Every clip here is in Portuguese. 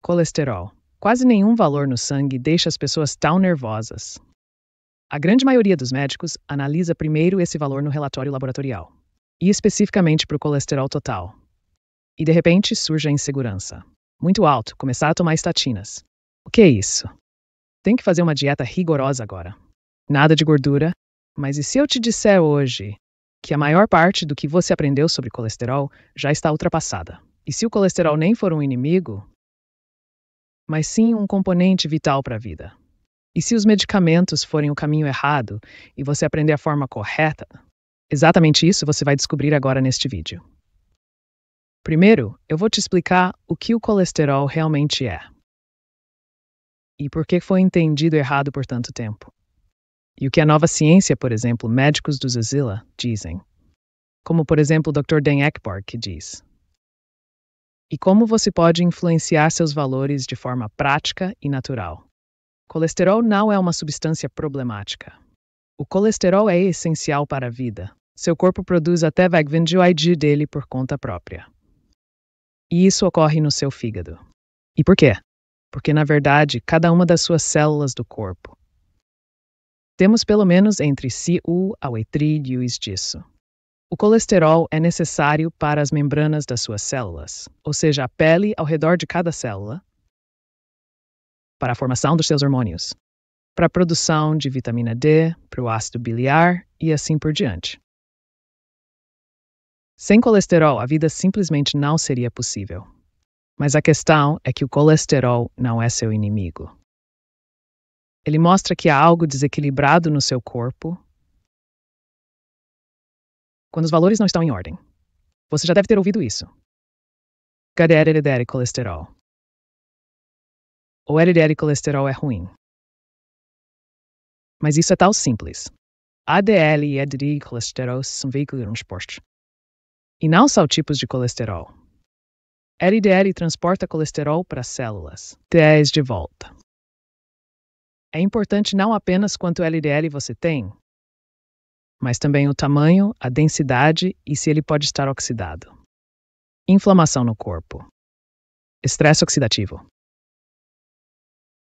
Colesterol. Quase nenhum valor no sangue deixa as pessoas tão nervosas. A grande maioria dos médicos analisa primeiro esse valor no relatório laboratorial, e especificamente para o colesterol total. E de repente surge a insegurança. Muito alto, começar a tomar estatinas. O que é isso? Tem que fazer uma dieta rigorosa agora. Nada de gordura. Mas e se eu te disser hoje que a maior parte do que você aprendeu sobre colesterol já está ultrapassada? E se o colesterol nem for um inimigo, mas sim um componente vital para a vida? E se os medicamentos forem o caminho errado e você aprender a forma correta? Exatamente isso você vai descobrir agora neste vídeo. Primeiro, eu vou te explicar o que o colesterol realmente é. E por que foi entendido errado por tanto tempo. E o que a nova ciência, por exemplo, médicos do Zazila, dizem. Como, por exemplo, o Dr. Dan Ekborg, que diz. E como você pode influenciar seus valores de forma prática e natural. Colesterol não é uma substância problemática. O colesterol é essencial para a vida. Seu corpo produz até VAG20 dele por conta própria. E isso ocorre no seu fígado. E por quê? Porque, na verdade, cada uma das suas células do corpo. Temos pelo menos entre 100 a 8 trilhões disso. O colesterol é necessário para as membranas das suas células, ou seja, a pele ao redor de cada célula, para a formação dos seus hormônios, para a produção de vitamina D, para o ácido biliar e assim por diante. Sem colesterol, a vida simplesmente não seria possível. Mas a questão é que o colesterol não é seu inimigo. Ele mostra que há algo desequilibrado no seu corpo quando os valores não estão em ordem. Você já deve ter ouvido isso. HDL colesterol. O LDL colesterol é ruim. Mas isso é tal simples. ADL e LDL colesterol são veículos transporte. E não são tipos de colesterol. LDL transporta colesterol para as células. TEs de volta. É importante não apenas quanto LDL você tem, mas também o tamanho, a densidade e se ele pode estar oxidado. Inflamação no corpo. Estresse oxidativo.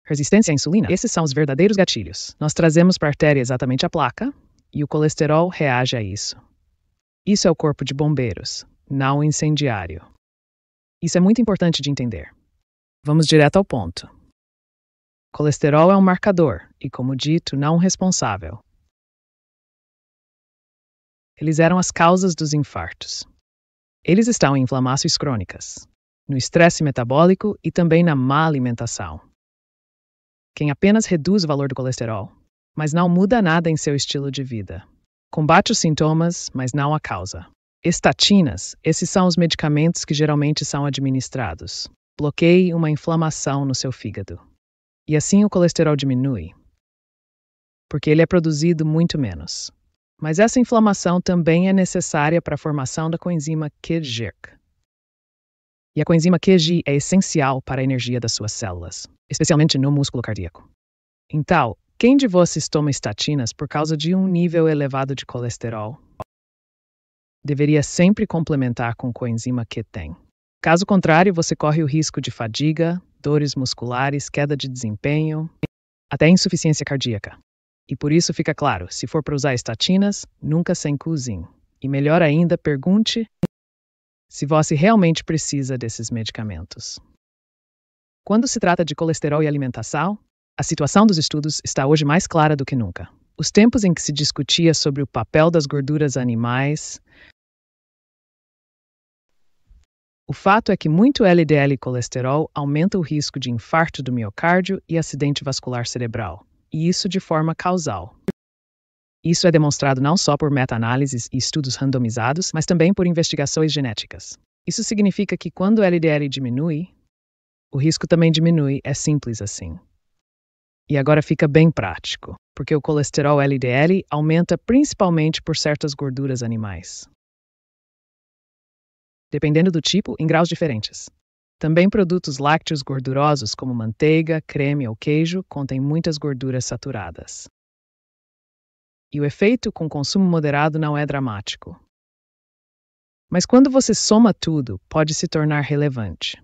Resistência à insulina. Esses são os verdadeiros gatilhos. Nós trazemos para a artéria exatamente a placa e o colesterol reage a isso. Isso é o corpo de bombeiros, não incendiário. Isso é muito importante de entender. Vamos direto ao ponto. Colesterol é um marcador e, como dito, não responsável. Eles eram as causas dos infartos. Eles estão em inflamações crônicas, no estresse metabólico e também na má alimentação. Quem apenas reduz o valor do colesterol, mas não muda nada em seu estilo de vida. Combate os sintomas, mas não a causa. Estatinas, esses são os medicamentos que geralmente são administrados. Bloqueie uma inflamação no seu fígado. E assim o colesterol diminui, porque ele é produzido muito menos. Mas essa inflamação também é necessária para a formação da coenzima QGIRC. E a coenzima QG é essencial para a energia das suas células, especialmente no músculo cardíaco. Então, quem de vocês toma estatinas por causa de um nível elevado de colesterol? Deveria sempre complementar com coenzima Q tem. Caso contrário, você corre o risco de fadiga, dores musculares, queda de desempenho, até insuficiência cardíaca. E por isso fica claro, se for para usar estatinas, nunca sem cozinha. E melhor ainda, pergunte se você realmente precisa desses medicamentos. Quando se trata de colesterol e alimentação, a situação dos estudos está hoje mais clara do que nunca. Os tempos em que se discutia sobre o papel das gorduras animais. O fato é que muito LDL colesterol aumenta o risco de infarto do miocárdio e acidente vascular cerebral, e isso de forma causal. Isso é demonstrado não só por meta-análises e estudos randomizados, mas também por investigações genéticas. Isso significa que quando o LDL diminui, o risco também diminui, é simples assim. E agora fica bem prático, porque o colesterol LDL aumenta principalmente por certas gorduras animais. Dependendo do tipo, em graus diferentes. Também produtos lácteos gordurosos como manteiga, creme ou queijo contêm muitas gorduras saturadas. E o efeito com consumo moderado não é dramático. Mas quando você soma tudo, pode se tornar relevante.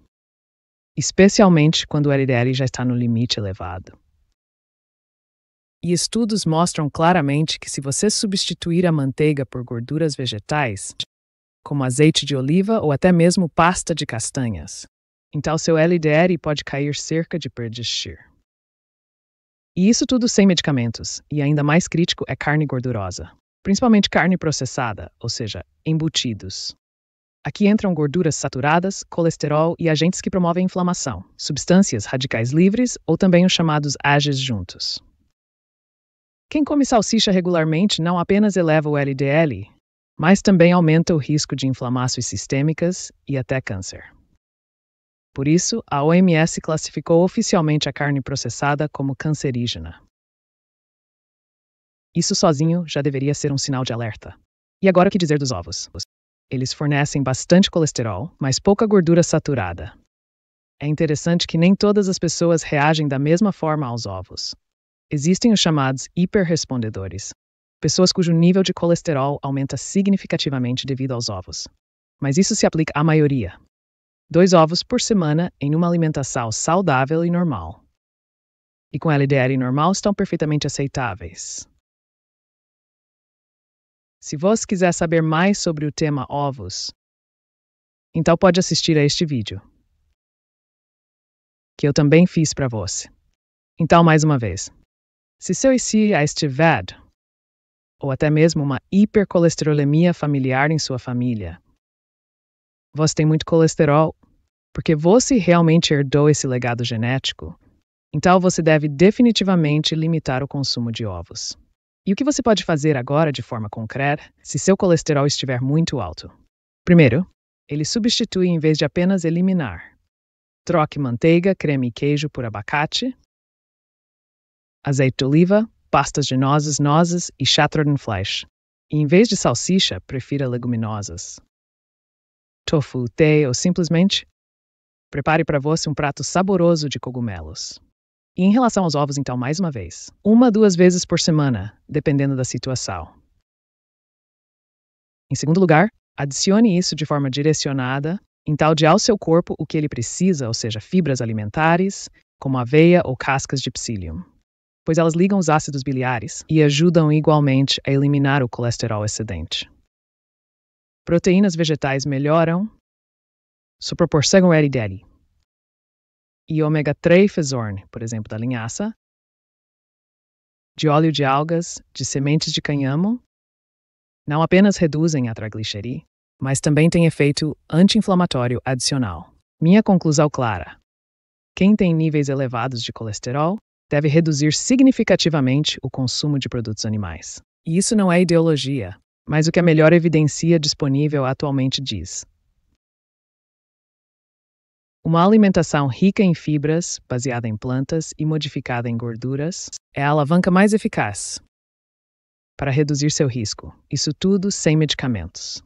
especialmente quando o LDL já está no limite elevado. E estudos mostram claramente que se você substituir a manteiga por gorduras vegetais, como azeite de oliva ou até mesmo pasta de castanhas, então seu LDL pode cair cerca de predestir. E isso tudo sem medicamentos, e ainda mais crítico é carne gordurosa, principalmente carne processada, ou seja, embutidos. Aqui entram gorduras saturadas, colesterol e agentes que promovem inflamação, substâncias radicais livres ou também os chamados AGEs juntos. Quem come salsicha regularmente não apenas eleva o LDL, mas também aumenta o risco de inflamações sistêmicas e até câncer. Por isso, a OMS classificou oficialmente a carne processada como cancerígena. Isso sozinho já deveria ser um sinal de alerta. E agora o que dizer dos ovos? Eles fornecem bastante colesterol, mas pouca gordura saturada. É interessante que nem todas as pessoas reagem da mesma forma aos ovos. Existem os chamados hiperrespondedores, pessoas cujo nível de colesterol aumenta significativamente devido aos ovos. Mas isso se aplica à maioria. 2 ovos por semana em uma alimentação saudável e normal. E com LDL normal estão perfeitamente aceitáveis. Se você quiser saber mais sobre o tema ovos, então pode assistir a este vídeo, que eu também fiz para você. Então, mais uma vez, se seu IC estiver, ou até mesmo uma hipercolesterolemia familiar em sua família, você tem muito colesterol, porque você realmente herdou esse legado genético, então você deve definitivamente limitar o consumo de ovos. E o que você pode fazer agora de forma concreta se seu colesterol estiver muito alto? Primeiro, ele substitui em vez de apenas eliminar. Troque manteiga, creme e queijo por abacate, azeite de oliva, pastas de nozes e Chattertonfleisch. E em vez de salsicha, prefira leguminosas. Tofu, té ou simplesmente prepare para você um prato saboroso de cogumelos. E em relação aos ovos, então, mais uma vez, 1 a 2 vezes por semana, dependendo da situação. Em segundo lugar, adicione isso de forma direcionada, então dê ao seu corpo o que ele precisa, ou seja, fibras alimentares, como aveia ou cascas de psyllium, pois elas ligam os ácidos biliares e ajudam igualmente a eliminar o colesterol excedente. Proteínas vegetais melhoram sua proporção LDL. E ômega 3 fesorne, por exemplo, da linhaça, de óleo de algas, de sementes de cânhamo, não apenas reduzem a triglicerídeos, mas também têm efeito anti-inflamatório adicional. Minha conclusão clara: quem tem níveis elevados de colesterol deve reduzir significativamente o consumo de produtos animais. E isso não é ideologia, mas o que a melhor evidência disponível atualmente diz. Uma alimentação rica em fibras, baseada em plantas e modificada em gorduras, é a alavanca mais eficaz para reduzir seu risco, isso tudo sem medicamentos.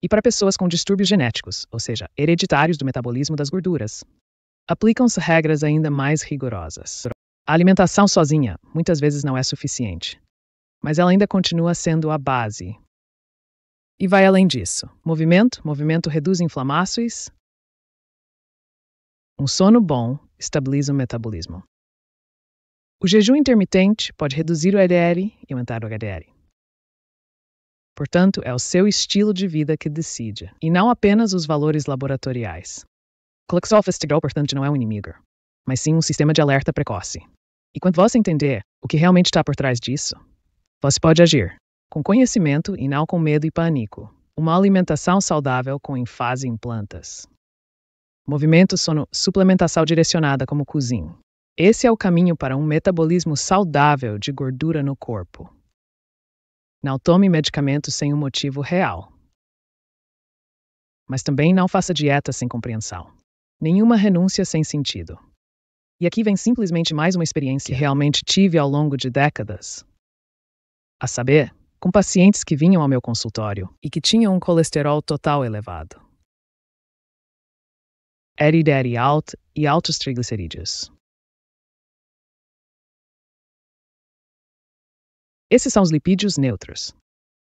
E para pessoas com distúrbios genéticos, ou seja, hereditários do metabolismo das gorduras, aplicam-se regras ainda mais rigorosas. A alimentação sozinha muitas vezes não é suficiente, mas ela ainda continua sendo a base. E vai além disso. Movimento reduz inflamações. Um sono bom estabiliza o metabolismo. O jejum intermitente pode reduzir o LDL e aumentar o HDL. Portanto, é o seu estilo de vida que decide, e não apenas os valores laboratoriais. O colesterol, portanto, não é um inimigo, mas sim um sistema de alerta precoce. E quando você entender o que realmente está por trás disso, você pode agir com conhecimento e não com medo e pânico. Uma alimentação saudável com ênfase em plantas. Movimento, sono, suplementação direcionada como cozinha. Esse é o caminho para um metabolismo saudável de gordura no corpo. Não tome medicamentos sem um motivo real. Mas também não faça dieta sem compreensão. Nenhuma renúncia sem sentido. E aqui vem simplesmente mais uma experiência que realmente tive ao longo de décadas. A saber, com pacientes que vinham ao meu consultório e que tinham um colesterol total elevado. LDL alto e altos triglicerídeos. Esses são os lipídios neutros.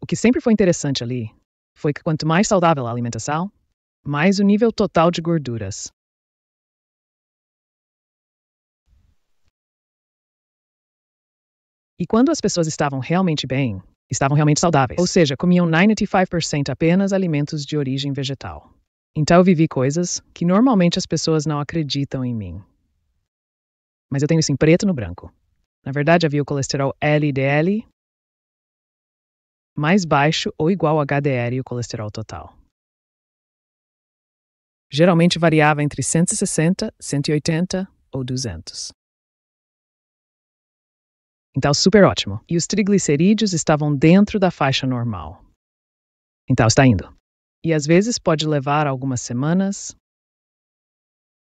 O que sempre foi interessante ali foi que quanto mais saudável a alimentação, mais o nível total de gorduras. E quando as pessoas estavam realmente bem, estavam realmente saudáveis. Ou seja, comiam 95% apenas alimentos de origem vegetal. Então eu vivi coisas que normalmente as pessoas não acreditam em mim. Mas eu tenho isso em preto no branco. Na verdade, havia o colesterol LDL mais baixo ou igual ao HDL e o colesterol total. Geralmente variava entre 160, 180 ou 200. Então, super ótimo. E os triglicerídeos estavam dentro da faixa normal. Então, está indo. E às vezes pode levar algumas semanas,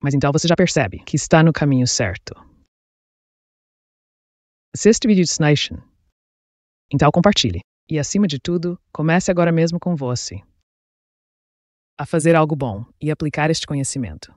mas então você já percebe que está no caminho certo. Se este vídeo te ensinou, então compartilhe. E acima de tudo, comece agora mesmo com você a fazer algo bom e aplicar este conhecimento.